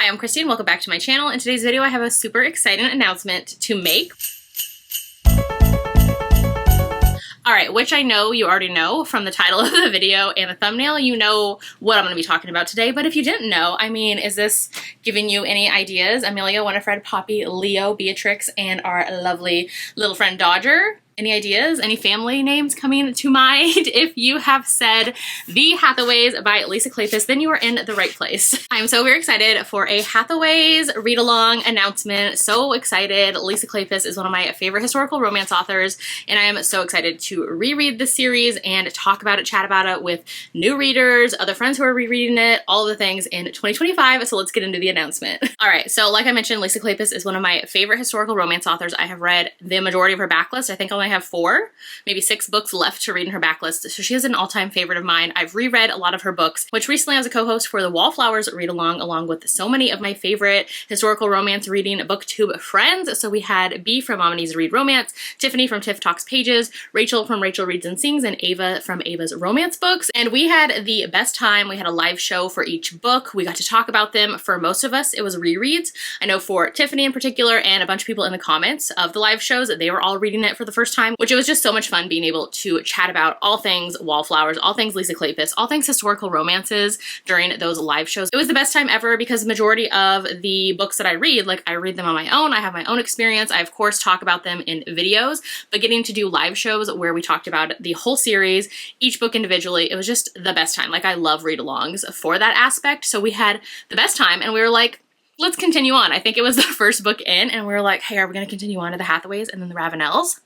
Hi, I'm Christine. Welcome back to my channel. In today's video, I have a super exciting announcement to make. Alright, which I know you already know from the title of the video and the thumbnail. You know what I'm going to be talking about today, but if you didn't know, I mean, is this giving you any ideas? Amelia, Winifred, Poppy, Leo, Beatrix, and our lovely little friend Dodger. Any ideas? Any family names coming to mind? If you have said The Hathaways by Lisa Kleypas, then you are in the right place. I'm so very excited for a Hathaways read-along announcement. So excited. Lisa Kleypas is one of my favorite historical romance authors, and I am so excited to reread this series and talk about it, chat about it with new readers, other friends who are rereading it, all the things in 2025. So let's get into the announcement. All right, so like I mentioned, Lisa Kleypas is one of my favorite historical romance authors. I have read the majority of her backlist. I think I only have 4, maybe 6 books left to read in her backlist. So she is an all-time favorite of mine. I've reread a lot of her books, which recently I was a co-host for the Wallflowers read-along, along with so many of my favorite historical romance reading booktube friends. So we had B from Mama Needs to Read Romance, Tiffany from Tiff Talks Pages, Rachel from Rachel Reads and Sings, and Ava from Ava's Romance Books. And we had the best time. We had a live show for each book. We got to talk about them. For most of us, it was rereads. I know for Tiffany in particular and a bunch of people in the comments of the live shows, they were all reading it for the first time, which it was just so much fun being able to chat about all things Wallflowers, all things Lisa Kleypas, all things historical romances during those live shows. It was the best time ever because the majority of the books that I read, like I read them on my own, I have my own experience. I of course talk about them in videos, but getting to do live shows where we talked about the whole series, each book individually, it was just the best time. Like I love read-alongs for that aspect. So we had the best time and we were like, let's continue on. I think it was the first book in and we were like, hey, are we going to continue on to the Hathaways and then the Ravenels?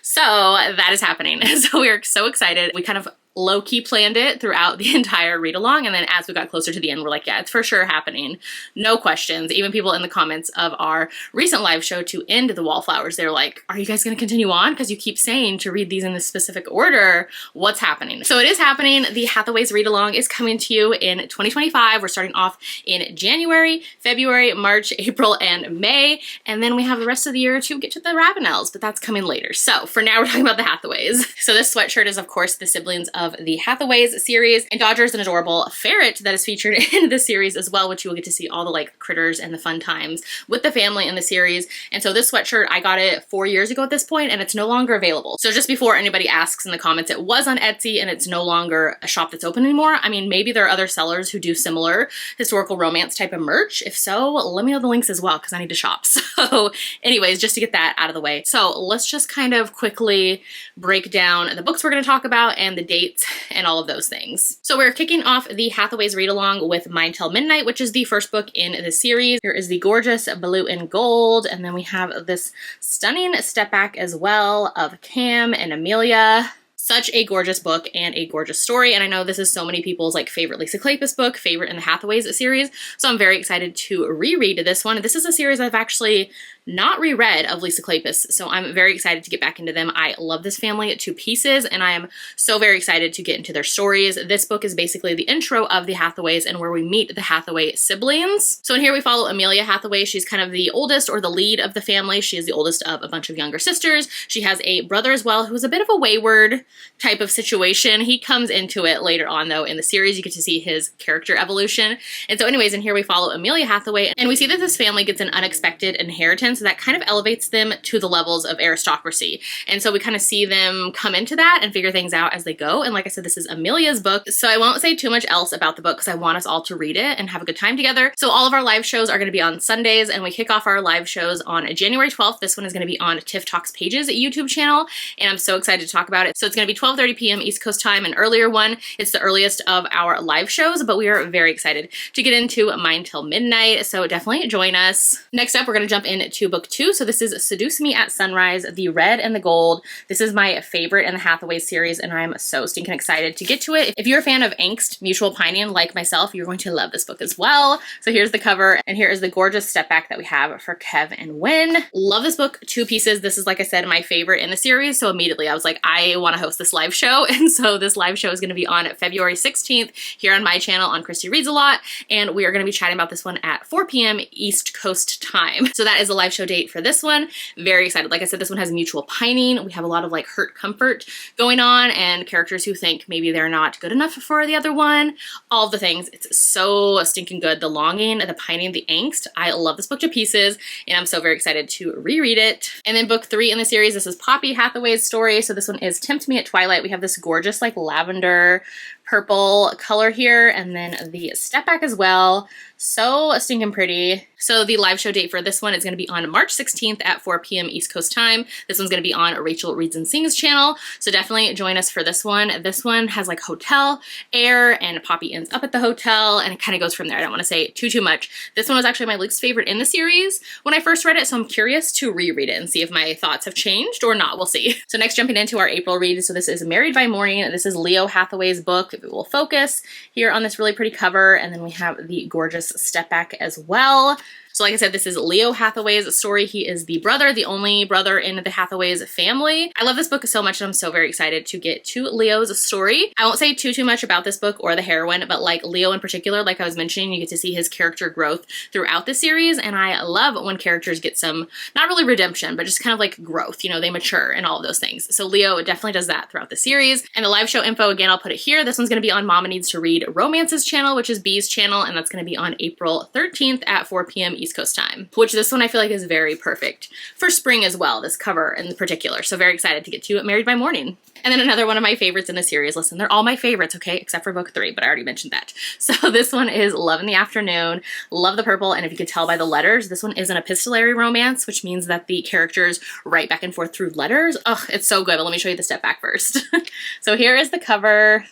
So that is happening. So we are so excited. We kind of low-key planned it throughout the entire read-along, and then as we got closer to the end, we're like, yeah, it's for sure happening. No questions. Even people in the comments of our recent live show to end the Wallflowers, they're like, are you guys going to continue on? Because you keep saying to read these in this specific order. What's happening? So it is happening. The Hathaways read-along is coming to you in 2025. We're starting off in January, February, March, April, and May, and then we have the rest of the year to get to the Ravenels, but that's coming later. So for now, we're talking about the Hathaways. So this sweatshirt is, of course, the siblings of the Hathaways series, and Dodger is an adorable ferret that is featured in the series as well, which you will get to see all the like critters and the fun times with the family in the series. And so this sweatshirt, I got it 4 years ago at this point, and it's no longer available. So just before anybody asks in the comments, it was on Etsy and it's no longer a shop that's open anymore. I mean, maybe there are other sellers who do similar historical romance type of merch. If so, let me know the links as well because I need to shop. So anyways, just to get that out of the way. So let's just kind of quickly break down the books we're going to talk about and the dates and all of those things. So we're kicking off the Hathaways read-along with Mine Till Midnight, which is the first book in the series. Here is the gorgeous blue and gold, and then we have this stunning step back as well of Cam and Amelia. Such a gorgeous book and a gorgeous story, and I know this is so many people's like favorite Lisa Kleypas book, favorite in the Hathaways series, so I'm very excited to reread this one. This is a series I've actually not reread of Lisa Kleypas, so I'm very excited to get back into them. I love this family to pieces, and I am so very excited to get into their stories. This book is basically the intro of the Hathaways and where we meet the Hathaway siblings. So in here we follow Amelia Hathaway. She's kind of the oldest or the lead of the family. She is the oldest of a bunch of younger sisters. She has a brother as well who's a bit of a wayward type of situation. He comes into it later on though in the series. You get to see his character evolution. And so anyways, in here we follow Amelia Hathaway, and we see that this family gets an unexpected inheritance that kind of elevates them to the levels of aristocracy. And so we kind of see them come into that and figure things out as they go. And like I said, this is Amelia's book, so I won't say too much else about the book because I want us all to read it and have a good time together. So all of our live shows are going to be on Sundays, and we kick off our live shows on January 12th. This one is going to be on Tiff Talks Pages YouTube channel, and I'm so excited to talk about it. So it's going to be 12:30 p.m. East Coast time, an earlier one. It's the earliest of our live shows, but we are very excited to get into Mine Till Midnight, so definitely join us. Next up, we're going to jump into book 2. So this is Seduce Me at Sunrise, the red and the gold. This is my favorite in the Hathaway series, and I'm so stinking excited to get to it. If you're a fan of angst, mutual pining like myself, you're going to love this book as well. So here's the cover, and here is the gorgeous step back that we have for Kev and Win. Love this book to pieces. This is, like I said, my favorite in the series, so immediately I was like, I want to host this live show. And so this live show is going to be on February 16th here on my channel on Christy Reads a Lot, and we are going to be chatting about this one at 4 p.m. East Coast time. So that is a live live show date for this one. Very excited. Like I said, this one has mutual pining. We have a lot of like hurt comfort going on and characters who think maybe they're not good enough for the other one. All of the things. It's so stinking good. The longing, the pining, the angst. I love this book to pieces and I'm so very excited to reread it. And then book 3 in the series, this is Poppy Hathaway's story. So this one is Tempt Me at Twilight. We have this gorgeous like lavender purple color here and then the step back as well. So stinking pretty. So the live show date for this one is going to be on March 16th at 4 p.m. East Coast time. This one's going to be on Rachel Reads and Sings channel. So definitely join us for this one. This one has like hotel air and Poppy ends up at the hotel and it kind of goes from there. I don't want to say too much. This one was actually my least favorite in the series when I first read it. So I'm curious to reread it and see if my thoughts have changed or not. We'll see. So next jumping into our April read. So this is Married by Morning. This is Leo Hathaway's book. If it will focus here on this really pretty cover. And then we have the gorgeous step back as well. So like I said, this is Leo Hathaway's story. He is the brother, the only brother in the Hathaway's family. I love this book so much and I'm so very excited to get to Leo's story. I won't say too much about this book or the heroine, but like Leo in particular, like I was mentioning, you get to see his character growth throughout the series. And I love when characters get some, not really redemption, but just kind of like growth, you know, they mature and all of those things. So Leo definitely does that throughout the series. And the live show info, again, I'll put it here. This one's going to be on Mama Needs to Read Romance's channel, which is B's channel. And that's going to be on April 13th at 4 p.m. East Coast time, which this one I feel like is very perfect for spring as well, this cover in particular. So very excited to get to Married by Morning. And then another one of my favorites in the series. Listen, they're all my favorites, okay, except for book 3, but I already mentioned that. So this one is Love in the Afternoon. Love the purple, and if you could tell by the letters, this one is an epistolary romance, which means that the characters write back and forth through letters. Oh, it's so good, but let me show you the step back first. So here is the cover,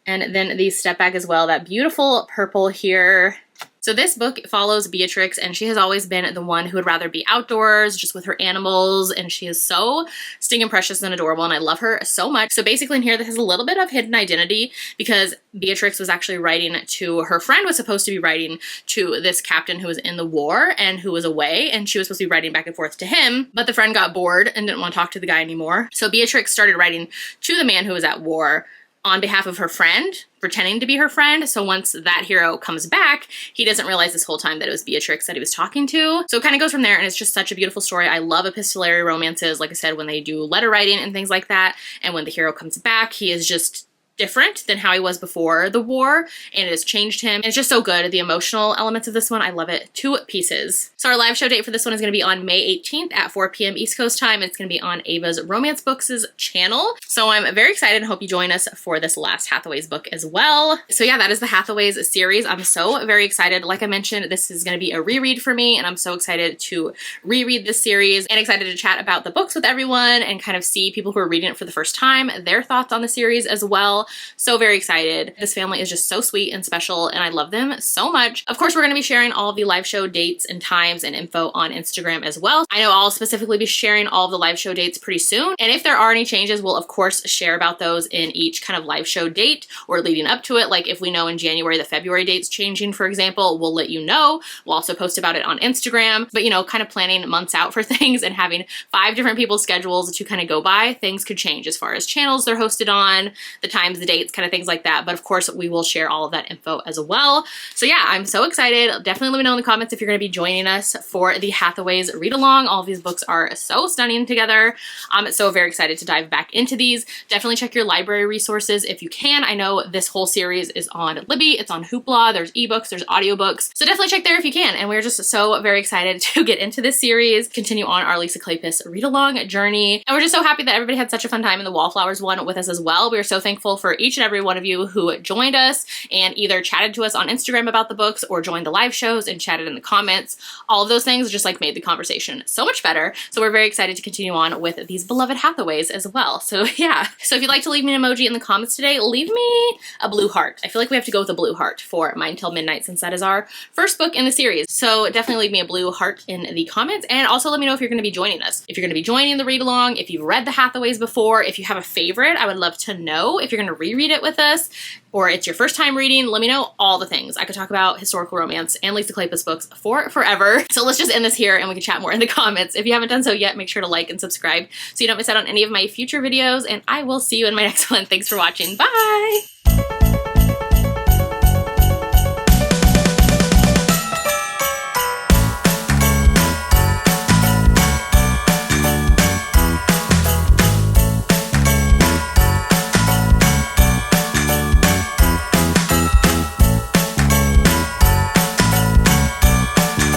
and then the step back as well, that beautiful purple here. So this book follows Beatrix, and she has always been the one who would rather be outdoors just with her animals, and she is so stinking precious and adorable, and I love her so much. So basically in here, this has a little bit of hidden identity because Beatrix was actually writing to her friend, was supposed to be writing to this captain who was in the war and who was away, and she was supposed to be writing back and forth to him, but the friend got bored and didn't want to talk to the guy anymore. So Beatrix started writing to the man who was at war on behalf of her friend, pretending to be her friend. So once that hero comes back, he doesn't realize this whole time that it was Beatrix that he was talking to. So it kind of goes from there, and it's just such a beautiful story. I love epistolary romances, like I said, when they do letter writing and things like that. And when the hero comes back, he is just different than how he was before the war, and it has changed him. And it's just so good. The emotional elements of this one, I love it to pieces. So our live show date for this one is going to be on May 18th at 4 p.m. East Coast time. It's going to be on Ava's Romance Books' channel. So I'm very excited and hope you join us for this last Hathaway's book as well. So yeah, that is the Hathaway's series. I'm so very excited. Like I mentioned, this is going to be a reread for me, and I'm so excited to reread this series and excited to chat about the books with everyone and kind of see people who are reading it for the first time, their thoughts on the series as well. So very excited. This family is just so sweet and special, and I love them so much. Of course, we're going to be sharing all of the live show dates and times and info on Instagram as well. I know I'll specifically be sharing all of the live show dates pretty soon, and if there are any changes, we'll of course share about those in each kind of live show date or leading up to it. Like if we know in January the February date's changing, for example, we'll let you know. We'll also post about it on Instagram, but you know, kind of planning months out for things and having 5 different people's schedules to kind of go by, things could change as far as channels they're hosted on, the times, the dates, kind of things like that. But of course, we will share all of that info as well. So yeah, I'm so excited. Definitely let me know in the comments if you're going to be joining us for the Hathaway's read along. All of these books are so stunning together. I'm so very excited to dive back into these. Definitely check your library resources if you can. I know this whole series is on Libby, it's on Hoopla, there's ebooks, there's audiobooks. So definitely check there if you can. And we're just so very excited to get into this series, continue on our Lisa Kleypas read along journey. And we're just so happy that everybody had such a fun time in the Wallflowers one with us as well. We are so thankful for each and every one of you who joined us and either chatted to us on Instagram about the books or joined the live shows and chatted in the comments. All of those things just like made the conversation so much better. So we're very excited to continue on with these beloved Hathaways as well. So yeah. So if you'd like to leave me an emoji in the comments today, leave me a blue heart. I feel like we have to go with a blue heart for Mine Till Midnight since that is our first book in the series. So definitely leave me a blue heart in the comments, and also let me know if you're going to be joining us. If you're going to be joining the read along, if you've read the Hathaways before, if you have a favorite, I would love to know. If you're going to reread it with us, or it's your first time reading, let me know all the things. I could talk about historical romance and Lisa Kleypas books for forever. So let's just end this here and we can chat more in the comments. If you haven't done so yet, make sure to like and subscribe so you don't miss out on any of my future videos, and I will see you in my next one. Thanks for watching. Bye!